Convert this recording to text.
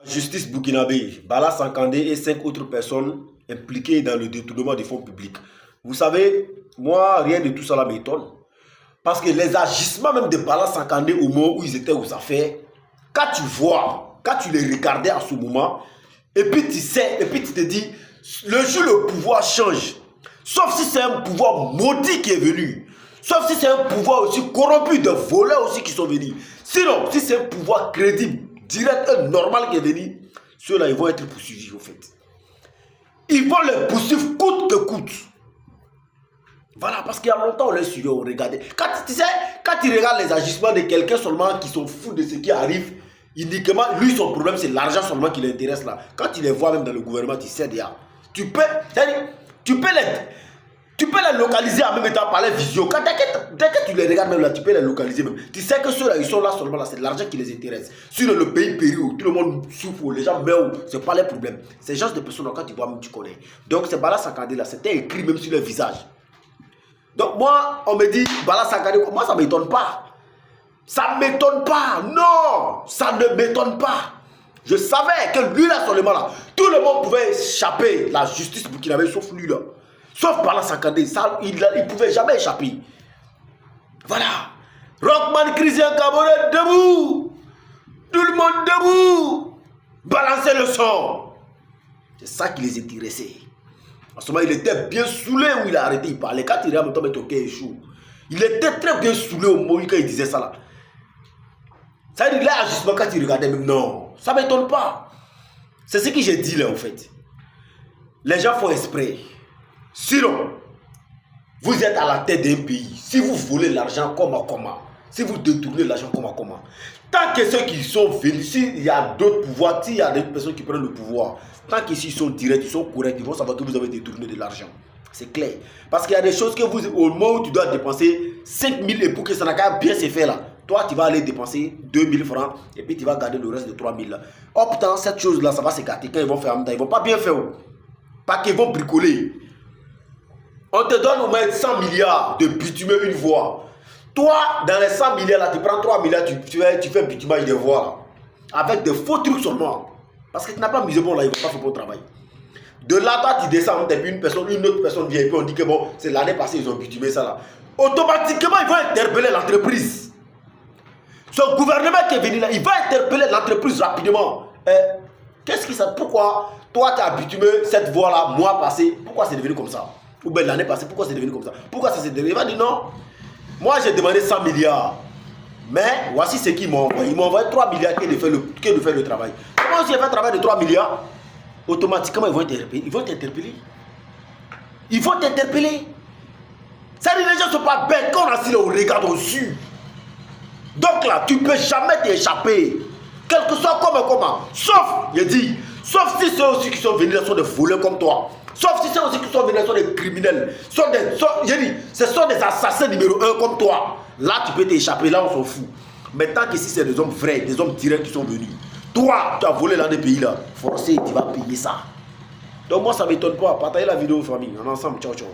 Justice burkinabé, Bala Sankandé et 5 autres personnes impliquées dans le détournement des fonds publics. Vous savez, moi, rien de tout cela m'étonne. Parce que les agissements même de Bala Sankandé au moment où ils étaient aux affaires, quand tu vois, quand tu les regardais à ce moment, et puis tu sais, et puis tu te dis, le jour le pouvoir change, sauf si c'est un pouvoir maudit qui est venu, sauf si c'est un pouvoir aussi corrompu de voleurs aussi qui sont venus. Sinon, si c'est un pouvoir crédible, direct et normal qui est venu, ceux-là, ils vont être poursuivis, au fait. Ils vont les poursuivre coûte que coûte. Voilà, parce qu'il y a longtemps, on les suivait, on regardait. Quand tu regardes les agissements de quelqu'un seulement qui sont fous de ce qui arrive, uniquement, lui, son problème, c'est l'argent seulement qui l'intéresse là. Quand tu les vois même dans le gouvernement, tu sais déjà. Tu peux les localiser en même temps par les visions. Dès que tu les regardes même là, tu peux les localiser même. Tu sais que ceux-là, ils sont là seulement là, c'est l'argent qui les intéresse. Sinon, le pays périt, tout le monde souffre, les gens meurent, c'est pas les problèmes. Ces gens de personnes là, quand tu vois même, tu connais. Donc, c'est Bala Sankandé là, c'était écrit même sur le visage. Donc, moi, on me dit, Bala Sankandé, moi, ça ne m'étonne pas. Ça ne m'étonne pas, non, ça ne m'étonne pas. Je savais que lui là seulement là, tout le monde pouvait échapper la justice burkinabé sauf lui là. Sauf Bala Sankandé, ça, il ne pouvait jamais échapper. Voilà. Rockman Christian Kaboré debout. Tout le monde debout. Balancez le son. C'est ça qui les intéressait. En ce moment, il était bien saoulé où il a arrêté, il parlait. Quand il regarde en même temps, il chaud. Il était très bien saoulé au moment où il disait ça là. Ça veut dire là, justement, quand il regardait même, non, ça ne m'étonne pas. C'est ce que j'ai dit là, en fait. Les gens font exprès. Sinon, vous êtes à la tête d'un pays. Si vous volez l'argent, comment? Si vous détournez l'argent, comment? Tant que ceux qui sont venus, s'il y a d'autres pouvoirs, s'il y a des personnes qui prennent le pouvoir, tant qu'ici ils sont directs, ils sont corrects, ils vont savoir que vous avez détourné de l'argent. C'est clair. Parce qu'il y a des choses que vous, au moment où tu dois dépenser 5 000 et pour que ça n'a qu'à bien se faire là, toi tu vas aller dépenser 2 000 francs et puis tu vas garder le reste de 3 000 là. Pourtant, cette chose là, ça va s'écarter. Quand ils vont faire en même temps, ils ne vont pas bien faire. Pas qu'ils vont bricoler. On te donne au moins 100 milliards de bitumer une voie. Toi, dans les 100 milliards là, tu prends 3 milliards, tu fais bitumage de voies là. Avec de faux trucs seulement. Parce que tu n'as pas misé bon là, ils ne vont pas faire bon travail. De là, toi, tu descends, et puis une autre personne vient, et puis on dit que bon, c'est l'année passée, ils ont bitumé ça là. Automatiquement, ils vont interpeller l'entreprise. Ce gouvernement qui est venu là, il va interpeller l'entreprise rapidement. Qu'est-ce qui ça? Pourquoi toi, tu as bitumé cette voie là, mois passé, pourquoi c'est devenu comme ça? Ou bien l'année passée, pourquoi c'est devenu comme ça? Pourquoi ça s'est devenu? Il va dire non. Moi, j'ai demandé 100 milliards. Mais voici ce qu'ils m'ont envoyé. Ils m'ont envoyé 3 milliards qui de faire le travail. Comment si j'ai fait un travail de 3 milliards? Automatiquement, ils vont t'interpeller. Ils vont t'interpeller. Ça dit, les gens ne sont pas bêtes. Quand on a assis là, on regarde au-dessus. Donc là, tu ne peux jamais t'échapper. Quel que soit comment. Sauf, je dis, sauf si ceux aussi qui sont venus là sont des voleurs comme toi. Sauf si ceux aussi qui sont venus là sont des criminels. Je dis, ce sont des assassins numéro 1 comme toi. Là, tu peux t'échapper. Là, on s'en fout. Mais tant que si c'est des hommes vrais, des hommes directs qui sont venus. Toi, tu as volé dans des pays là. Forcé, tu vas payer ça. Donc moi, ça ne m'étonne pas. Partagez la vidéo, famille. On est ensemble. Ciao, ciao.